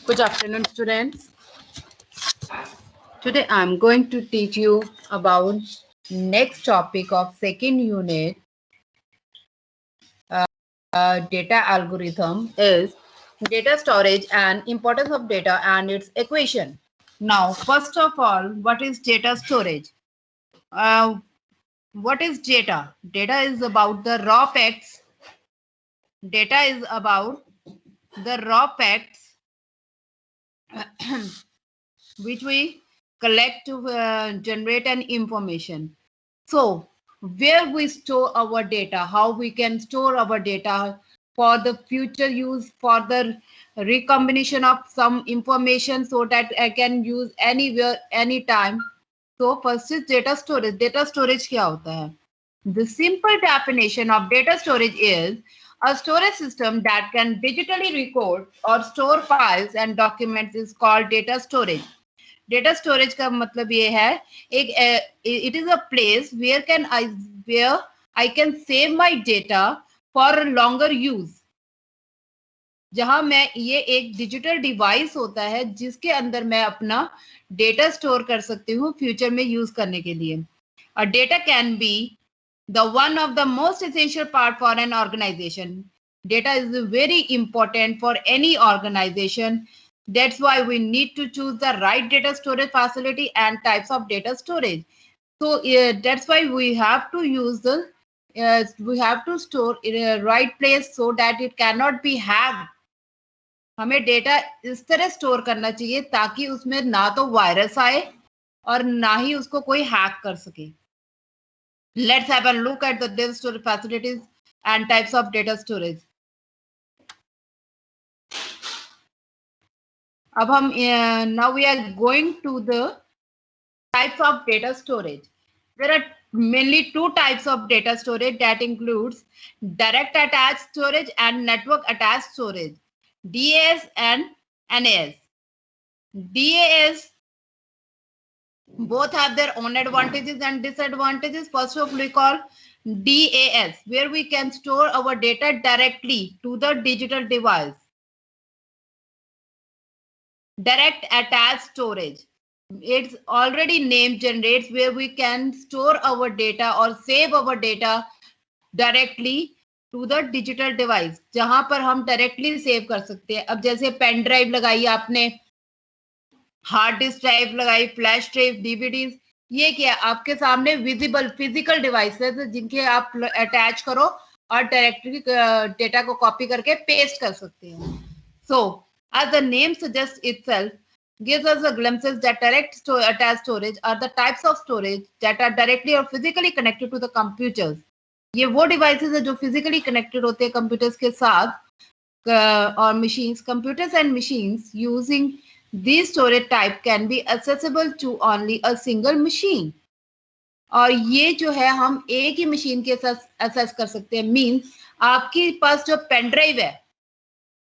Good afternoon, students. Today I'm going to teach you about next topic of second unit. Data algorithm is data storage and importance of data and its equation. Now, first of all, what is data storage? Uh, what is data? Data is about the raw facts. Data is about the raw facts which we collect to generate an information. So where we store our data, how we can store our data for the future use, for the recombination of some information so that I can use anywhere, anytime. So first is data storage. Data storage क्या होता है? The simple definition of data storage is a storage system that can digitally record or store files and documents is called data storage. Data storage का मतलब ये है एक it is a place where I can save my data for longer use, जहां मैं ये एक digital device होता है जिसके अंदर मैं अपना डेटा स्टोर कर सकती हूँ फ्यूचर में यूज करने के लिए. A data can be the one of the most essential part for an organization. Data is very important for any organization. That's why we need to choose the right data storage facility and types of data storage. So that's why we have to use we have to store in a right place so that it cannot be hacked. हमें data इस तरह store करना चाहिए ताकि उसमें ना तो virus आए और ना ही उसको कोई हैक कर सके. Let's have a look at the data storage facilities and types of data storage. अब हम now we are going to the types of data storage. There are mainly two types of data storage that includes direct attached storage and network attached storage, DAS and NAS. DAS both have their own advantages and disadvantages. First of all, we call DAS, where we can store our data directly to the digital device. Direct attached storage, it's already named, generates where we can store our data or save our data directly to the digital device, जहां पर हम directly save कर सकते हैं. अब जैसे pen drive लगाई आपने, हार्ड डिस्क ड्राइव लगाई, फ्लैश ड्राइव, डीवीडीज, ये क्या आपके सामने विजिबल फिजिकल डिवाइसेस जिनके आप अटैच करो और डायरेक्टली डेटा को कॉपी करके पेस्ट कर सकते हैं. So as the name suggests itself, gives us a glimpses that direct attached storage are the types of storage that are directly or physically connected to the computers. ये वो devices है जो physically connected होते हैं computers के साथ और machines. Computers and machines using this storage type can be accessible to only a single machine. और ये जो है हम एक ही मशीन के साथ एक्सेस कर सकते हैं. मींस आपके पास जो पेन ड्राइव है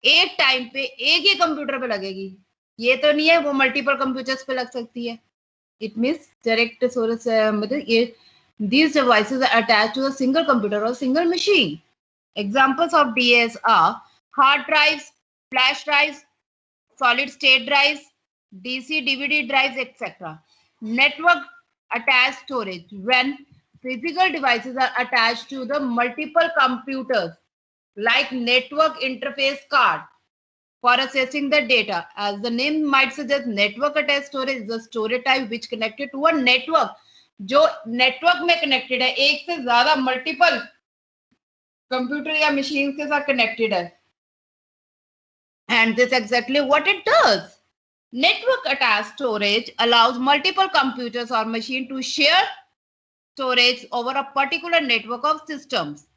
एक टाइम पे एक ही कंप्यूटर पे लगेगी, ये तो नहीं है वो मल्टीपल कंप्यूटर्स पे लग सकती है. इट मींस डायरेक्ट सोर्स मतलब ये these devices are attached to a single computer or single machine. Examples of DAS are hard drives, flash drives, solid state drives, DC DVD drives, etc. Network attached storage, when physical devices are attached to the multiple computers, like network interface card for accessing the data. As the name might suggest, network attached storage is a storage type which connected to a network. जो network में connected है, एक से ज्यादा multiple computer या machine के साथ connected है. And this exactly what it does. Network attached storage allows multiple computers or machine to share storage over a particular network of systems,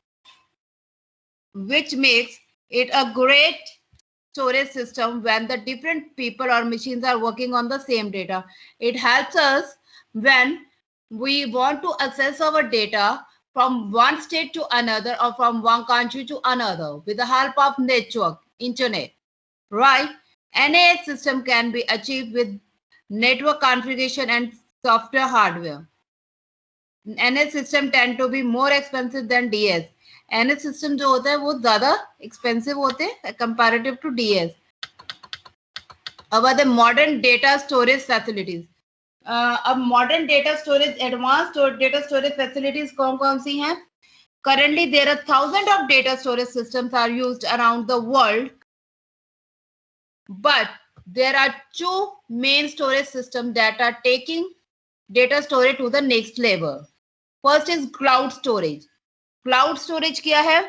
which makes it a great storage system when the different people or machines are working on the same data. It helps us when we want to access our data from one state to another or from one country to another with the help of network, internet, right? NAS system can be achieved with network configuration and software hardware. NAS system tend to be more expensive than DS. NAS system जो होता है वो ज्यादा expensive होते हैं comparative to DS. about the modern data storage facilities. अब modern data storage, advance data storage facilities कौन कौन सी हैं? Currently, there are thousands of data storage systems are used around the world, but there are two main storage systems that are taking data storage to the next level. First is cloud storage. Cloud storage क्या है?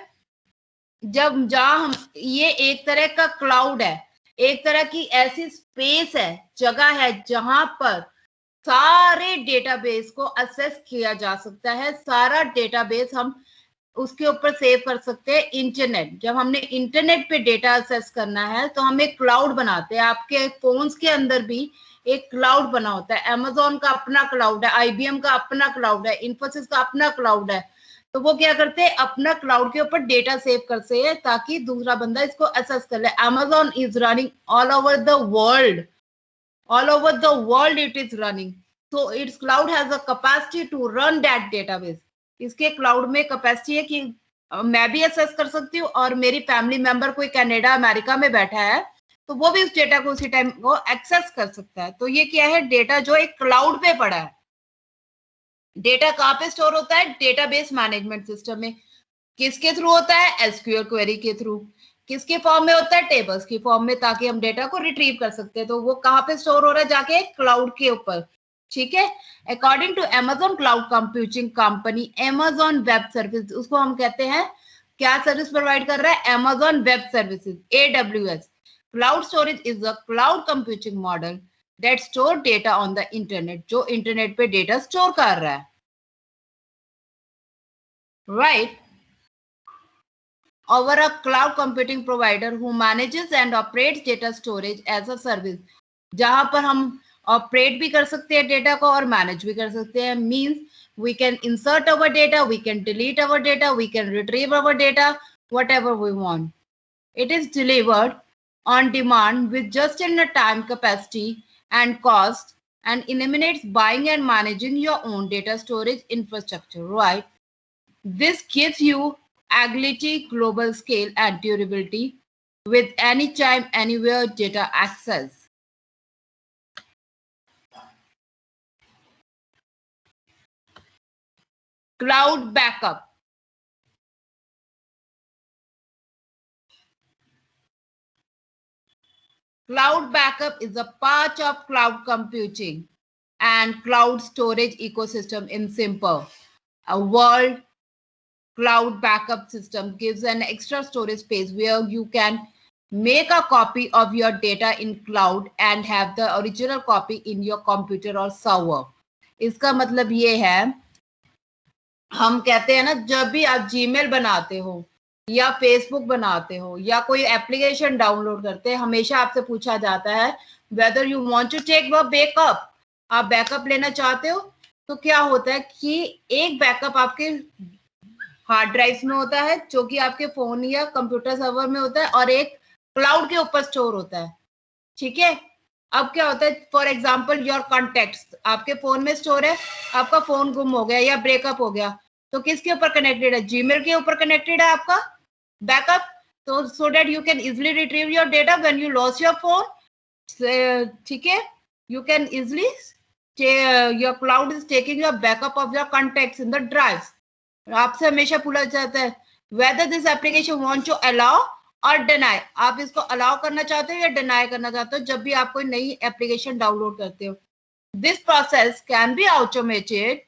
जब जहां हम, ये एक तरह का cloud है, एक तरह की ऐसी स्पेस है, जगह है जहां पर सारे डेटाबेस को एक्सेस किया जा सकता है। सारा डेटाबेस हम उसके ऊपर सेव कर सकते हैं। इंटरनेट, जब हमने इंटरनेट पे डेटा एक्सेस करना है तो हम एक क्लाउड बनाते हैं। आपके फोन्स के अंदर भी एक क्लाउड बना होता है। अमेजोन का अपना क्लाउड है, IBM का अपना क्लाउड है, इन्फोसिस का अपना क्लाउड है। तो वो क्या करते हैं, अपना क्लाउड के ऊपर डेटा सेव करते हैं ताकि दूसरा बंदा इसको एक्सेस कर ले। Amazon is running all over the world. All over the world it is running. So its cloud has a capacity to run that database. इसके क्लाउड में कैपेसिटी है कि मैं भी एक्सेस कर सकती हूँ और मेरी फैमिली मेंबर कोई कनाडा अमेरिका में बैठा है तो वो भी उस डेटा को उसी टाइम को एक्सेस कर सकता है। तो ये क्या है, डेटा जो एक क्लाउड पे पड़ा है। डेटा कहाँ पे स्टोर होता है? डेटाबेस मैनेजमेंट सिस्टम में। किसके थ्रू होता है? SQL क्वेरी के थ्रू। किसके फॉर्म में होता है? टेबल्स की फॉर्म में, ताकि हम डेटा को रिट्रीव कर सकते हैं। तो वो कहाँ पे स्टोर हो रहा है? जाके क्लाउड के ऊपर। ठीक है। According to Amazon cloud computing company, Amazon web service, उसको हम कहते हैं क्या सर्विस प्रोवाइड कर रहा है? Amazon web services, AWS। Cloud storage is a cloud computing model that store data on the internet, जो इंटरनेट पे डेटा स्टोर कर रहा है। Right. Over a cloud computing provider who manages and operates data storage as a service, जहां पर हम operate भी कर सकते हैं डेटा को और मैनेज भी कर सकते हैं। Means we can insert our data, we can delete our data, we can retrieve our data, whatever we want. It is delivered on demand with just in a time, capacity and cost, and eliminates buying and managing your own data storage infrastructure. Right. This gives you agility, global scale, and durability with anytime, anywhere data access. Cloud backup. Cloud backup is a part of cloud computing and cloud storage ecosystem in simple. A world cloud backup system gives an extra storage space where you can make a copy of your data in cloud and have the original copy in your computer or server. इसका मतलब ये है, हम कहते हैं ना, जब भी आप जीमेल बनाते हो या फेसबुक बनाते हो या कोई एप्लीकेशन डाउनलोड करते हैं, हमेशा आपसे पूछा जाता है whether you want to take a backup, आप बैकअप लेना चाहते हो। तो क्या होता है कि एक बैकअप आपके हार्ड ड्राइव में होता है जो कि आपके फोन या कंप्यूटर सर्वर में होता है और एक क्लाउड के ऊपर स्टोर होता है। ठीक है। अब क्या होता है, फॉर एग्जाम्पल योर कॉन्टेक्ट्स आपके फोन में स्टोर है, आपका फोन गुम हो गया या ब्रेकअप हो गया तो किसके ऊपर कनेक्टेड है? जीमेल के ऊपर कनेक्टेड है आपका बैकअप। तो so that you can easily retrieve your data when you loss your phone. ठीक है, you can easily, your cloud is taking your backup of your contacts in the drives. आपसे हमेशा पूछा जाता है whether this application want to allow और deny, आप इसको अलाउ करना चाहते हो या डिनाई करना चाहते हो जब भी आप कोई नई एप्लीकेशन डाउनलोड करते हो। This process can be automated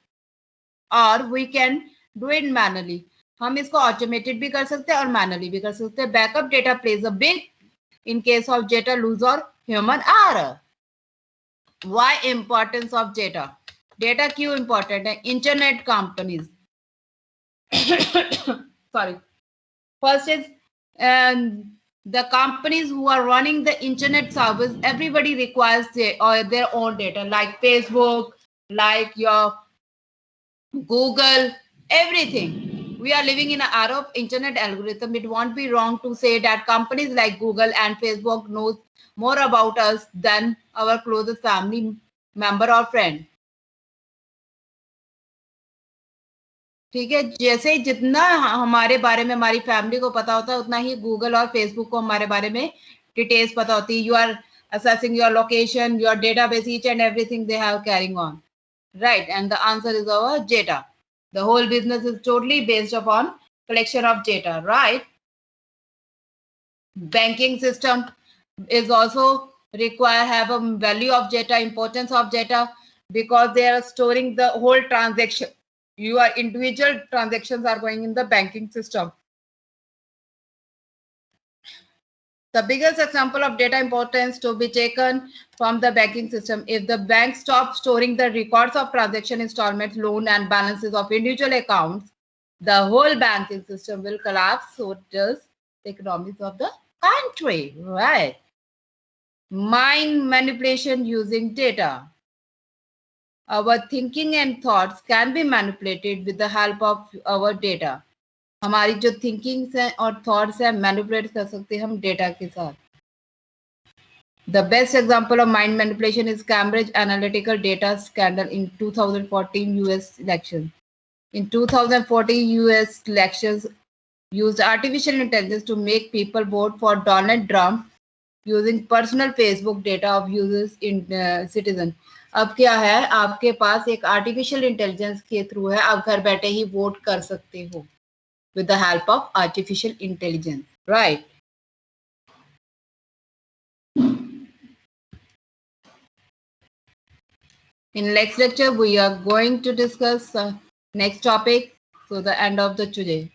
और we can do it manually. हम इसको ऑटोमेटेड भी कर सकते हैं और मैनुअली भी कर सकते हैं। Backup data plays a big in case of data lose और human error. Why importance of data? Data क्यों इंपॉर्टेंट है? Internet companies sorry, first is the companies who are running the internet service, everybody requires their own data, like Facebook, like your Google, everything. We are living in an era of internet algorithm. It won't be wrong to say that companies like Google and Facebook knows more about us than our closest family member or friend. ठीक है, जैसे जितना हमारे बारे में हमारी family को पता होता है उतना ही गूगल और फेसबुक को हमारे बारे में डिटेल्स पता होती है। You are assessing your location, your database, each and everything they have carrying on. Right, and the answer is our data. The whole business is totally based upon collection of data, right? Banking system is also have a value of data, importance of data, because they are storing the whole transaction. Your individual transactions are going in the banking system. The biggest example of data importance to be taken from the banking system: if the bank stops storing the records of transaction, installments, loan, and balances of individual accounts, the whole banking system will collapse. So does the economies of the country, right? Mind manipulation using data. Our thinking and thoughts can be manipulated with the help of our data. हमारी जो thinkings हैं और thoughts हैं manipulate कर सकते हैं हम data के साथ. The best example of mind manipulation is Cambridge Analytica data scandal in 2014 US elections. In 2014 US elections used artificial intelligence to make people vote for Donald Trump using personal Facebook data of users in citizen. अब क्या है, आपके पास एक artificial intelligence के through है, आप घर बैठे ही वोट कर सकते हो with the help of artificial intelligence, right? In next lecture, we are going to discuss next topic. So the end of the today.